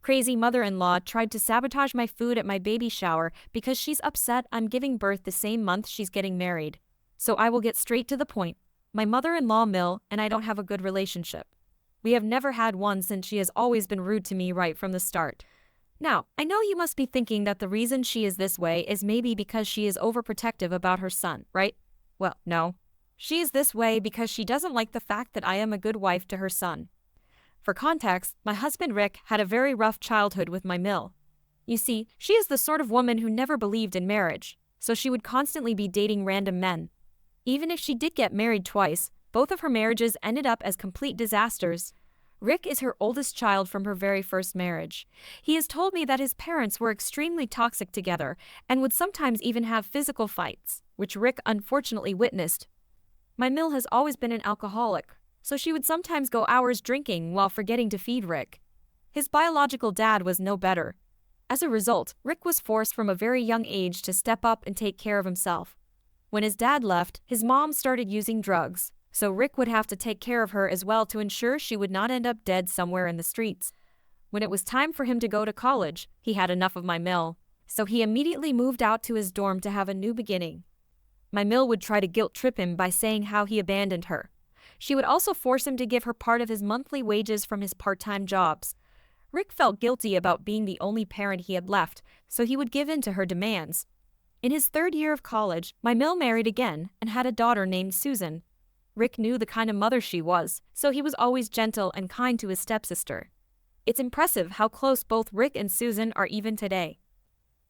crazy mother-in-law tried to sabotage my food at my baby shower because she's upset I'm giving birth the same month she's getting married. So I will get straight to the point. My mother-in-law Mill and I don't have a good relationship. We have never had one since she has always been rude to me right from the start. Now, I know you must be thinking that the reason she is this way is maybe because she is overprotective about her son, right? Well, no. She is this way because she doesn't like the fact that I am a good wife to her son. For context, my husband Rick had a very rough childhood with my Mill. You see, she is the sort of woman who never believed in marriage, so she would constantly be dating random men. Even if she did get married twice, both of her marriages ended up as complete disasters. Rick is her oldest child from her very first marriage. He has told me that his parents were extremely toxic together and would sometimes even have physical fights, which Rick unfortunately witnessed. My Mill has always been an alcoholic, so she would sometimes go hours drinking while forgetting to feed Rick. His biological dad was no better. As a result, Rick was forced from a very young age to step up and take care of himself. When his dad left, his mom started using drugs, so Rick would have to take care of her as well to ensure she would not end up dead somewhere in the streets. When it was time for him to go to college, he had enough of my Mill, so he immediately moved out to his dorm to have a new beginning. My Mill would try to guilt-trip him by saying how he abandoned her. She would also force him to give her part of his monthly wages from his part-time jobs. Rick felt guilty about being the only parent he had left, so he would give in to her demands. In his third year of college, my Mill married again and had a daughter named Susan. Rick knew the kind of mother she was, so he was always gentle and kind to his stepsister. It's impressive how close both Rick and Susan are even today.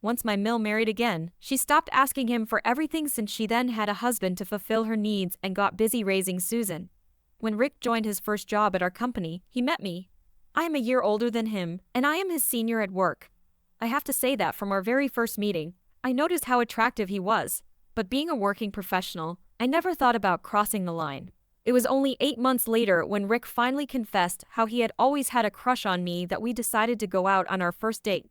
Once my Mill married again, she stopped asking him for everything since she then had a husband to fulfill her needs and got busy raising Susan. When Rick joined his first job at our company, he met me. I am a year older than him, and I am his senior at work. I have to say that from our very first meeting, I noticed how attractive he was, but being a working professional, I never thought about crossing the line. It was only 8 months later when Rick finally confessed how he had always had a crush on me that we decided to go out on our first date.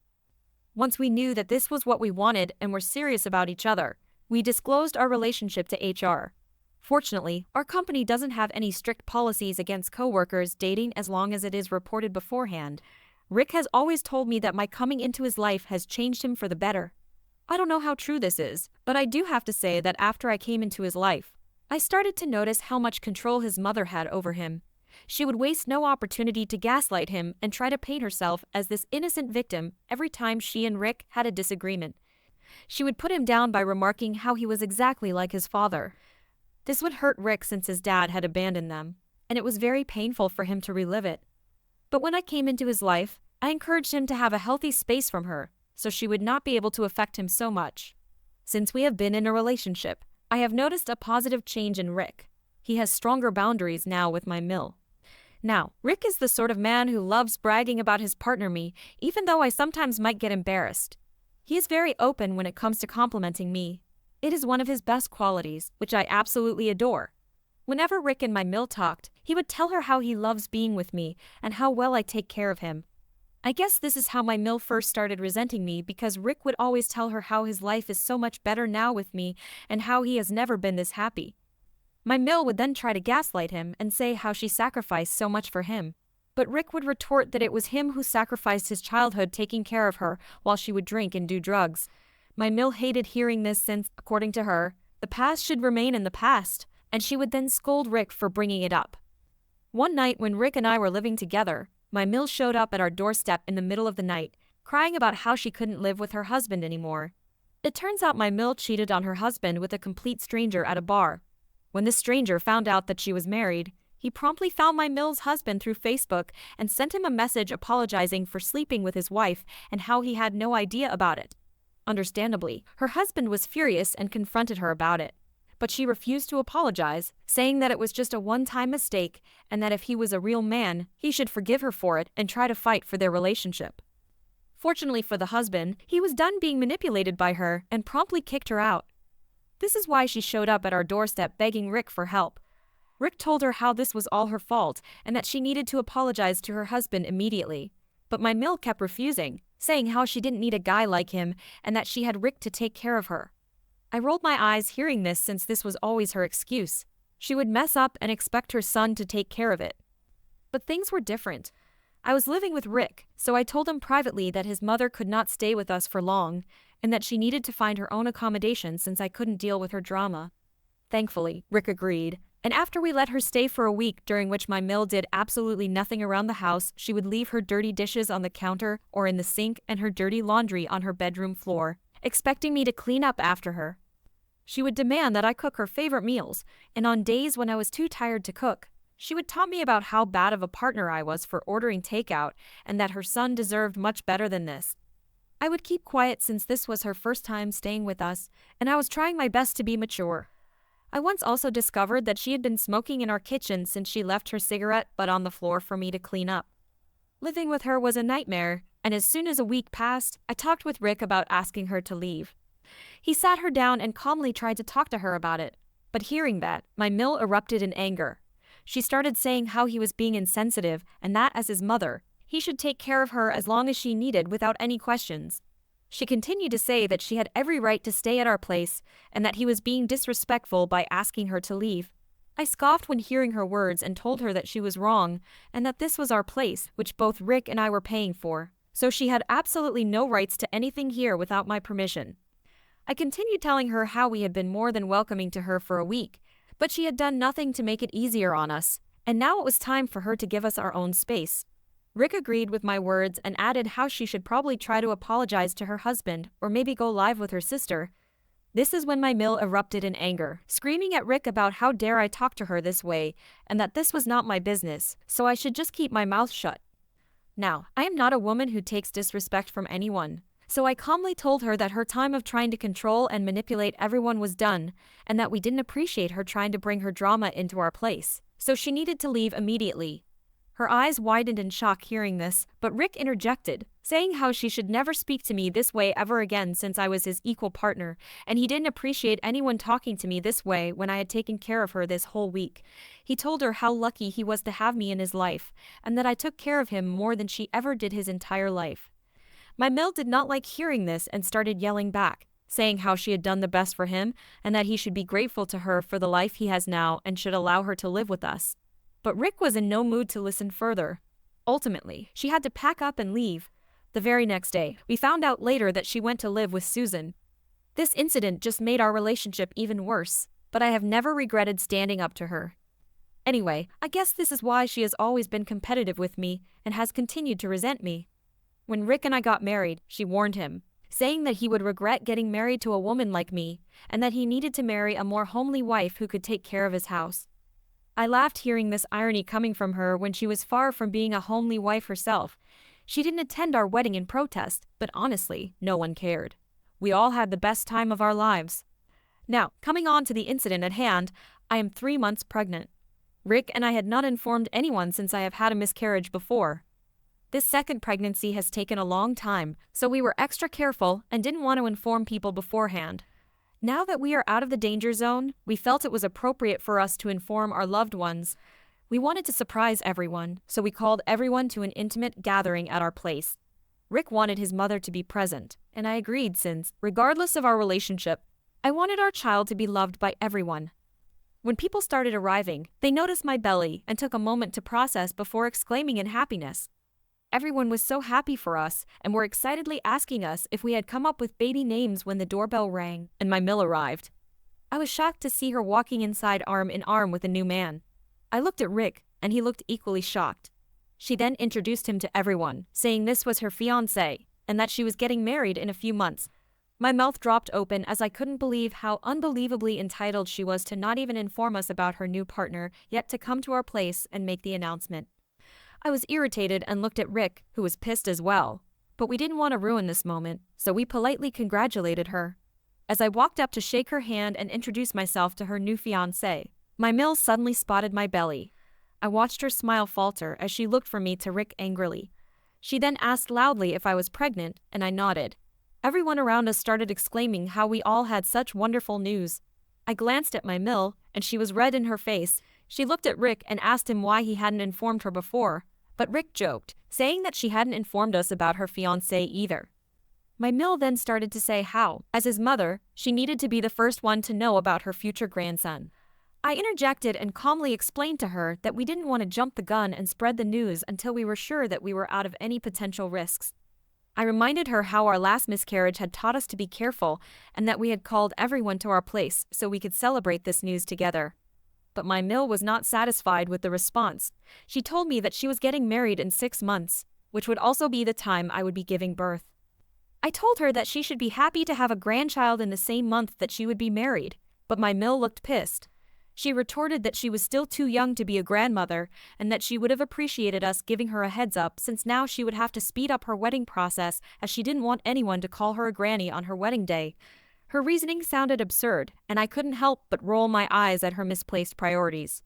Once we knew that this was what we wanted and were serious about each other, we disclosed our relationship to HR. Fortunately, our company doesn't have any strict policies against coworkers dating as long as it is reported beforehand. Rick has always told me that my coming into his life has changed him for the better. I don't know how true this is, but I do have to say that after I came into his life, I started to notice how much control his mother had over him. She would waste no opportunity to gaslight him and try to paint herself as this innocent victim every time she and Rick had a disagreement. She would put him down by remarking how he was exactly like his father. This would hurt Rick since his dad had abandoned them, and it was very painful for him to relive it. But when I came into his life, I encouraged him to have a healthy space from her, so she would not be able to affect him so much. Since we have been in a relationship, I have noticed a positive change in Rick. He has stronger boundaries now with my Mill. Now, Rick is the sort of man who loves bragging about his partner me, even though I sometimes might get embarrassed. He is very open when it comes to complimenting me. It is one of his best qualities, which I absolutely adore. Whenever Rick and my Mill talked, he would tell her how he loves being with me and how well I take care of him. I guess this is how my Mill first started resenting me because Rick would always tell her how his life is so much better now with me and how he has never been this happy. My Mill would then try to gaslight him and say how she sacrificed so much for him. But Rick would retort that it was him who sacrificed his childhood taking care of her while she would drink and do drugs. My Mill hated hearing this since, according to her, the past should remain in the past, and she would then scold Rick for bringing it up. One night when Rick and I were living together, my Mill showed up at our doorstep in the middle of the night, crying about how she couldn't live with her husband anymore. It turns out my Mill cheated on her husband with a complete stranger at a bar. When this stranger found out that she was married, he promptly found my Mill's husband through Facebook and sent him a message apologizing for sleeping with his wife and how he had no idea about it. Understandably, her husband was furious and confronted her about it. But she refused to apologize, saying that it was just a one-time mistake and that if he was a real man, he should forgive her for it and try to fight for their relationship. Fortunately for the husband, he was done being manipulated by her and promptly kicked her out. This is why she showed up at our doorstep begging Rick for help. Rick told her how this was all her fault and that she needed to apologize to her husband immediately. But my Mill kept refusing, saying how she didn't need a guy like him and that she had Rick to take care of her. I rolled my eyes hearing this since this was always her excuse. She would mess up and expect her son to take care of it. But things were different. I was living with Rick, so I told him privately that his mother could not stay with us for long, and that she needed to find her own accommodation since I couldn't deal with her drama. Thankfully, Rick agreed, and after we let her stay for a week during which my mill did absolutely nothing around the house, she would leave her dirty dishes on the counter or in the sink and her dirty laundry on her bedroom floor, expecting me to clean up after her. She would demand that I cook her favorite meals, and on days when I was too tired to cook, she would taunt me about how bad of a partner I was for ordering takeout and that her son deserved much better than this. I would keep quiet since this was her first time staying with us, and I was trying my best to be mature. I once also discovered that she had been smoking in our kitchen since she left her cigarette butt on the floor for me to clean up. Living with her was a nightmare, and as soon as a week passed, I talked with Rick about asking her to leave. He sat her down and calmly tried to talk to her about it, but hearing that, my mill erupted in anger. She started saying how he was being insensitive and that as his mother, he should take care of her as long as she needed without any questions. She continued to say that she had every right to stay at our place and that he was being disrespectful by asking her to leave. I scoffed when hearing her words and told her that she was wrong and that this was our place, which both Rick and I were paying for, so she had absolutely no rights to anything here without my permission. I continued telling her how we had been more than welcoming to her for a week, but she had done nothing to make it easier on us, and now it was time for her to give us our own space. Rick agreed with my words and added how she should probably try to apologize to her husband or maybe go live with her sister. This is when my mill erupted in anger, screaming at Rick about how dare I talk to her this way and that this was not my business, so I should just keep my mouth shut. Now, I am not a woman who takes disrespect from anyone, so I calmly told her that her time of trying to control and manipulate everyone was done and that we didn't appreciate her trying to bring her drama into our place, so she needed to leave immediately. Her eyes widened in shock hearing this, but Rick interjected, saying how she should never speak to me this way ever again since I was his equal partner, and he didn't appreciate anyone talking to me this way when I had taken care of her this whole week. He told her how lucky he was to have me in his life, and that I took care of him more than she ever did his entire life. My mill did not like hearing this and started yelling back, saying how she had done the best for him and that he should be grateful to her for the life he has now and should allow her to live with us. But Rick was in no mood to listen further. Ultimately, she had to pack up and leave. The very next day, we found out later that she went to live with Susan. This incident just made our relationship even worse, but I have never regretted standing up to her. Anyway, I guess this is why she has always been competitive with me and has continued to resent me. When Rick and I got married, she warned him, saying that he would regret getting married to a woman like me and that he needed to marry a more homely wife who could take care of his house. I laughed hearing this irony coming from her when she was far from being a homely wife herself. She didn't attend our wedding in protest, but honestly, no one cared. We all had the best time of our lives. Now, coming on to the incident at hand, I am 3 months pregnant. Rick and I had not informed anyone since I have had a miscarriage before. This second pregnancy has taken a long time, so we were extra careful and didn't want to inform people beforehand. Now that we are out of the danger zone, we felt it was appropriate for us to inform our loved ones. We wanted to surprise everyone, so we called everyone to an intimate gathering at our place. Rick wanted his mother to be present, and I agreed since, regardless of our relationship, I wanted our child to be loved by everyone. When people started arriving, they noticed my belly and took a moment to process before exclaiming in happiness. Everyone was so happy for us and were excitedly asking us if we had come up with baby names when the doorbell rang and my mill arrived. I was shocked to see her walking inside arm in arm with a new man. I looked at Rick, and he looked equally shocked. She then introduced him to everyone, saying this was her fiancé and that she was getting married in a few months. My mouth dropped open as I couldn't believe how unbelievably entitled she was to not even inform us about her new partner, yet to come to our place and make the announcement. I was irritated and looked at Rick, who was pissed as well. But we didn't want to ruin this moment, so we politely congratulated her. As I walked up to shake her hand and introduce myself to her new fiancé, my mill suddenly spotted my belly. I watched her smile falter as she looked from me to Rick angrily. She then asked loudly if I was pregnant, and I nodded. Everyone around us started exclaiming how we all had such wonderful news. I glanced at my mill, and she was red in her face. She looked at Rick and asked him why he hadn't informed her before. But Rick joked, saying that she hadn't informed us about her fiancé either. My mill then started to say how, as his mother, she needed to be the first one to know about her future grandson. I interjected and calmly explained to her that we didn't want to jump the gun and spread the news until we were sure that we were out of any potential risks. I reminded her how our last miscarriage had taught us to be careful and that we had called everyone to our place so we could celebrate this news together. But my Mill was not satisfied with the response. She told me that she was getting married in 6 months, which would also be the time I would be giving birth. I told her that she should be happy to have a grandchild in the same month that she would be married, but my Mill looked pissed. She retorted that she was still too young to be a grandmother and that she would have appreciated us giving her a heads up since now she would have to speed up her wedding process as she didn't want anyone to call her a granny on her wedding day. Her reasoning sounded absurd, and I couldn't help but roll my eyes at her misplaced priorities.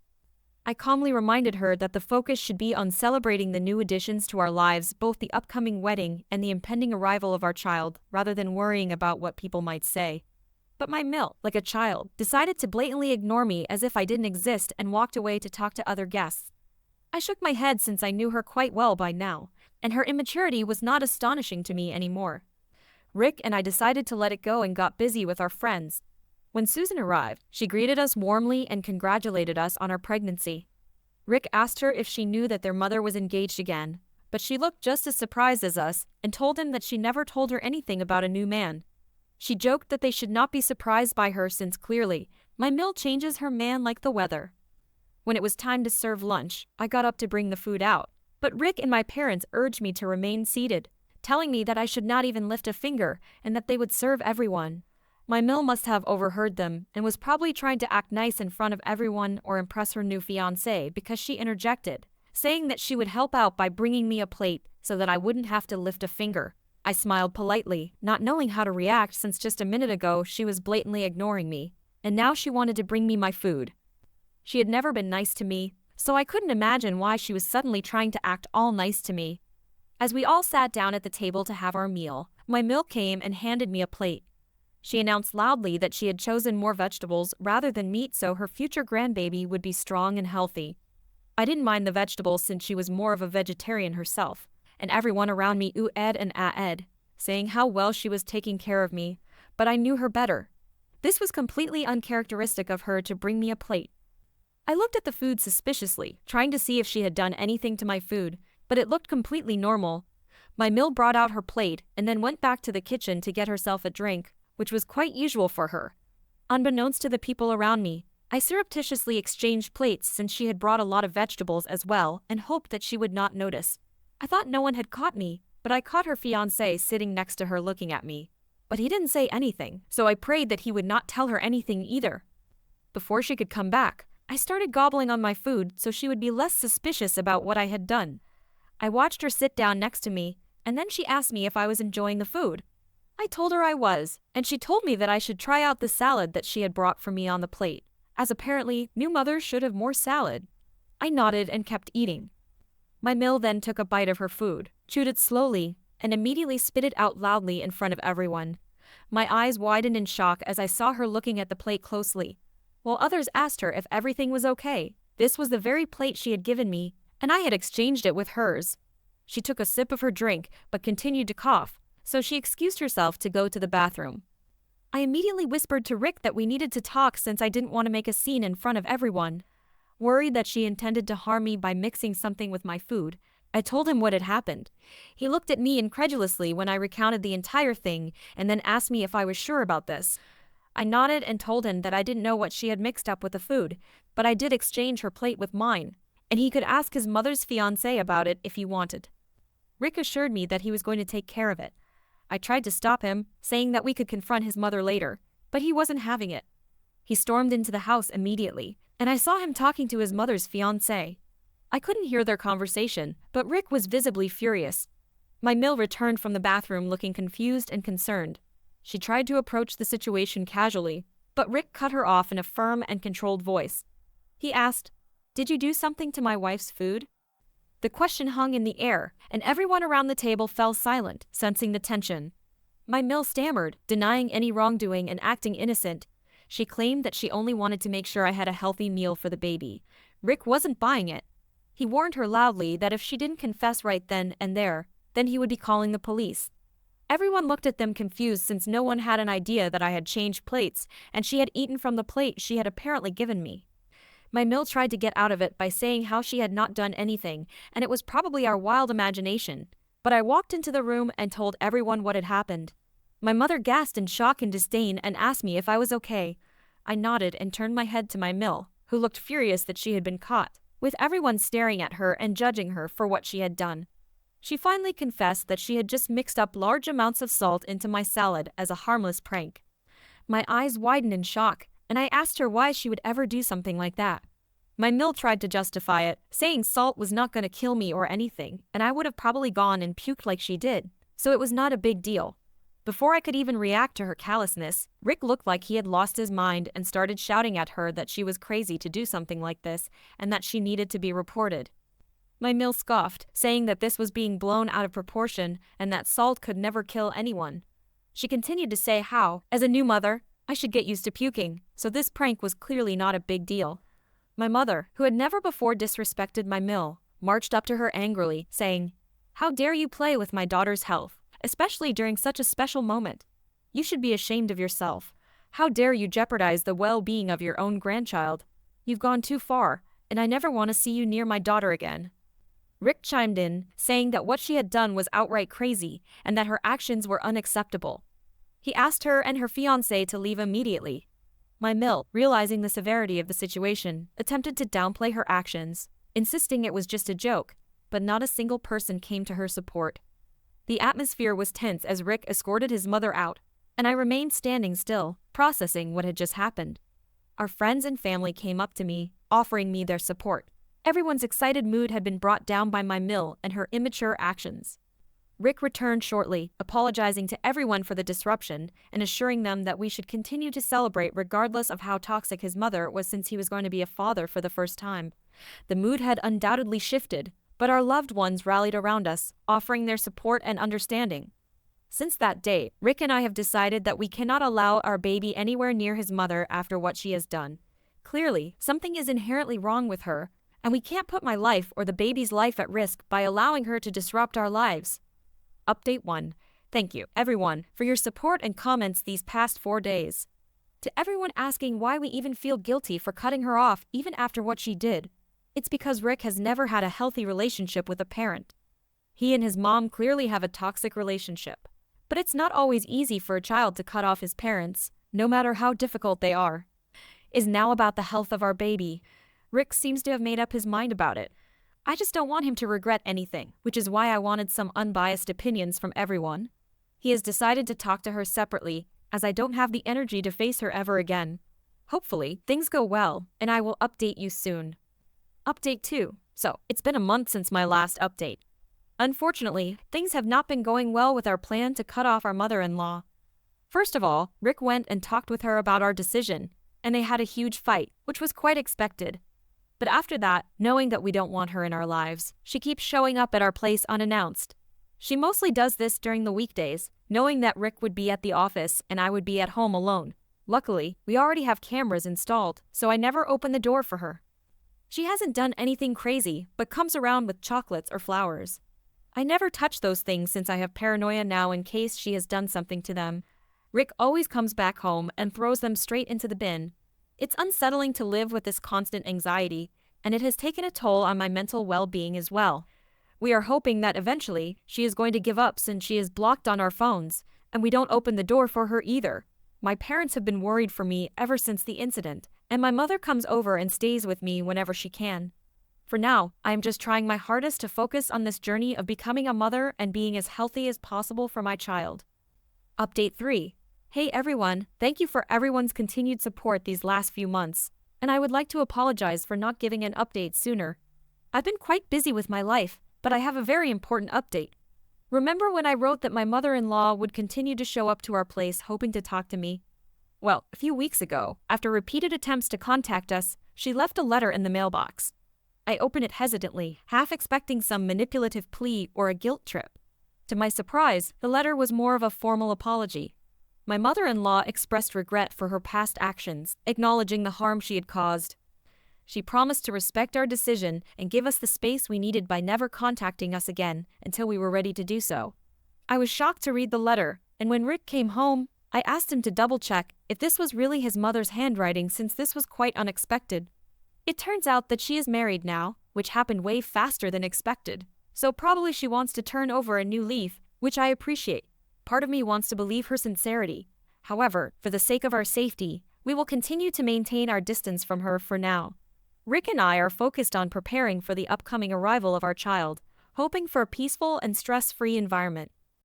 I calmly reminded her that the focus should be on celebrating the new additions to our lives, both the upcoming wedding and the impending arrival of our child, rather than worrying about what people might say. But my Mill, like a child, decided to blatantly ignore me as if I didn't exist and walked away to talk to other guests. I shook my head since I knew her quite well by now, and her immaturity was not astonishing to me anymore. Rick and I decided to let it go and got busy with our friends. When Susan arrived, she greeted us warmly and congratulated us on our pregnancy. Rick asked her if she knew that their mother was engaged again, but she looked just as surprised as us and told him that she never told her anything about a new man. She joked that they should not be surprised by her since clearly, my Mill changes her man like the weather. When it was time to serve lunch, I got up to bring the food out, but Rick and my parents urged me to remain seated, telling me that I should not even lift a finger and that they would serve everyone. My Mill must have overheard them and was probably trying to act nice in front of everyone or impress her new fiancé because she interjected, saying that she would help out by bringing me a plate so that I wouldn't have to lift a finger. I smiled politely, not knowing how to react since just a minute ago she was blatantly ignoring me, and now she wanted to bring me my food. She had never been nice to me, so I couldn't imagine why she was suddenly trying to act all nice to me. As we all sat down at the table to have our meal, my Mill came and handed me a plate. She announced loudly that she had chosen more vegetables rather than meat so her future grandbaby would be strong and healthy. I didn't mind the vegetables since she was more of a vegetarian herself, and everyone around me oohed and ahed, saying how well she was taking care of me, but I knew her better. This was completely uncharacteristic of her to bring me a plate. I looked at the food suspiciously, trying to see if she had done anything to my food, but it looked completely normal. My Mill brought out her plate and then went back to the kitchen to get herself a drink, which was quite usual for her. Unbeknownst to the people around me, I surreptitiously exchanged plates since she had brought a lot of vegetables as well and hoped that she would not notice. I thought no one had caught me, but I caught her fiancé sitting next to her looking at me. But he didn't say anything, so I prayed that he would not tell her anything either. Before she could come back, I started gobbling on my food so she would be less suspicious about what I had done. I watched her sit down next to me, and then she asked me if I was enjoying the food. I told her I was, and she told me that I should try out the salad that she had brought for me on the plate, as apparently new mothers should have more salad. I nodded and kept eating. My Mill then took a bite of her food, chewed it slowly, and immediately spit it out loudly in front of everyone. My eyes widened in shock as I saw her looking at the plate closely, while others asked her if everything was okay. This was the very plate she had given me, and I had exchanged it with hers. She took a sip of her drink, but continued to cough, so she excused herself to go to the bathroom. I immediately whispered to Rick that we needed to talk since I didn't want to make a scene in front of everyone. Worried that she intended to harm me by mixing something with my food, I told him what had happened. He looked at me incredulously when I recounted the entire thing and then asked me if I was sure about this. I nodded and told him that I didn't know what she had mixed up with the food, but I did exchange her plate with mine, and he could ask his mother's fiancé about it if he wanted. Rick assured me that he was going to take care of it. I tried to stop him, saying that we could confront his mother later, but he wasn't having it. He stormed into the house immediately, and I saw him talking to his mother's fiancé. I couldn't hear their conversation, but Rick was visibly furious. My Mill returned from the bathroom looking confused and concerned. She tried to approach the situation casually, but Rick cut her off in a firm and controlled voice. He asked, "Did you do something to my wife's food?" The question hung in the air, and everyone around the table fell silent, sensing the tension. My Mill stammered, denying any wrongdoing and acting innocent. She claimed that she only wanted to make sure I had a healthy meal for the baby. Rick wasn't buying it. He warned her loudly that if she didn't confess right then and there, then he would be calling the police. Everyone looked at them confused since no one had an idea that I had changed plates, and she had eaten from the plate she had apparently given me. My Mill tried to get out of it by saying how she had not done anything, and it was probably our wild imagination. But I walked into the room and told everyone what had happened. My mother gasped in shock and disdain and asked me if I was okay. I nodded and turned my head to my Mill, who looked furious that she had been caught, with everyone staring at her and judging her for what she had done. She finally confessed that she had just mixed up large amounts of salt into my salad as a harmless prank. My eyes widened in shock, and I asked her why she would ever do something like that. My Mill tried to justify it, saying salt was not going to kill me or anything, and I would have probably gone and puked like she did, so it was not a big deal. Before I could even react to her callousness, Rick looked like he had lost his mind and started shouting at her that she was crazy to do something like this and that she needed to be reported. My Mill scoffed, saying that this was being blown out of proportion and that salt could never kill anyone. She continued to say how, as a new mother, I should get used to puking, so this prank was clearly not a big deal. My mother, who had never before disrespected my Mill, marched up to her angrily, saying, "How dare you play with my daughter's health, especially during such a special moment? You should be ashamed of yourself. How dare you jeopardize the well-being of your own grandchild? You've gone too far, and I never want to see you near my daughter again." Rick chimed in, saying that what she had done was outright crazy and that her actions were unacceptable. He asked her and her fiancé to leave immediately. My Mill, realizing the severity of the situation, attempted to downplay her actions, insisting it was just a joke, but not a single person came to her support. The atmosphere was tense as Rick escorted his mother out, and I remained standing still, processing what had just happened. Our friends and family came up to me, offering me their support. Everyone's excited mood had been brought down by my Mill and her immature actions. Rick returned shortly, apologizing to everyone for the disruption and assuring them that we should continue to celebrate regardless of how toxic his mother was since he was going to be a father for the first time. The mood had undoubtedly shifted, but our loved ones rallied around us, offering their support and understanding. Since that day, Rick and I have decided that we cannot allow our baby anywhere near his mother after what she has done. Clearly, something is inherently wrong with her, and we can't put my life or the baby's life at risk by allowing her to disrupt our lives. Update 1. Thank you, everyone, for your support and comments these past 4 days. To everyone asking why we even feel guilty for cutting her off even after what she did, it's because Rick has never had a healthy relationship with a parent. He and his mom clearly have a toxic relationship, but it's not always easy for a child to cut off his parents, no matter how difficult they are. Is now about the health of our baby. Rick seems to have made up his mind about it. I just don't want him to regret anything, which is why I wanted some unbiased opinions from everyone. He has decided to talk to her separately, as I don't have the energy to face her ever again. Hopefully, things go well, and I will update you soon. Update 2. So, it's been a month since my last update. Unfortunately, things have not been going well with our plan to cut off our mother-in-law. First of all, Rick went and talked with her about our decision, and they had a huge fight, which was quite expected. But after that, knowing that we don't want her in our lives, she keeps showing up at our place unannounced. She mostly does this during the weekdays, knowing that Rick would be at the office and I would be at home alone. Luckily, we already have cameras installed, so I never open the door for her. She hasn't done anything crazy, but comes around with chocolates or flowers. I never touch those things since I have paranoia now in case she has done something to them. Rick always comes back home and throws them straight into the bin. It's unsettling to live with this constant anxiety, and it has taken a toll on my mental well-being as well. We are hoping that eventually she is going to give up since she is blocked on our phones, and we don't open the door for her either. My parents have been worried for me ever since the incident, and my mother comes over and stays with me whenever she can. For now, I am just trying my hardest to focus on this journey of becoming a mother and being as healthy as possible for my child. Update 3. Hey everyone, thank you for everyone's continued support these last few months, and I would like to apologize for not giving an update sooner. I've been quite busy with my life, but I have a very important update. Remember when I wrote that my mother-in-law would continue to show up to our place hoping to talk to me? Well, a few weeks ago, after repeated attempts to contact us, she left a letter in the mailbox. I opened it hesitantly, half expecting some manipulative plea or a guilt trip. To my surprise, the letter was more of a formal apology. My mother-in-law expressed regret for her past actions, acknowledging the harm she had caused. She promised to respect our decision and give us the space we needed by never contacting us again until we were ready to do so. I was shocked to read the letter, and when Rick came home, I asked him to double-check if this was really his mother's handwriting since this was quite unexpected. It turns out that she is married now, which happened way faster than expected. So probably she wants to turn over a new leaf, which I appreciate. Part of me wants to believe her sincerity. However, for the sake of our safety, we will continue to maintain our distance from her for now. Rick and I are focused on preparing for the upcoming arrival of our child, hoping for a peaceful and stress-free environment.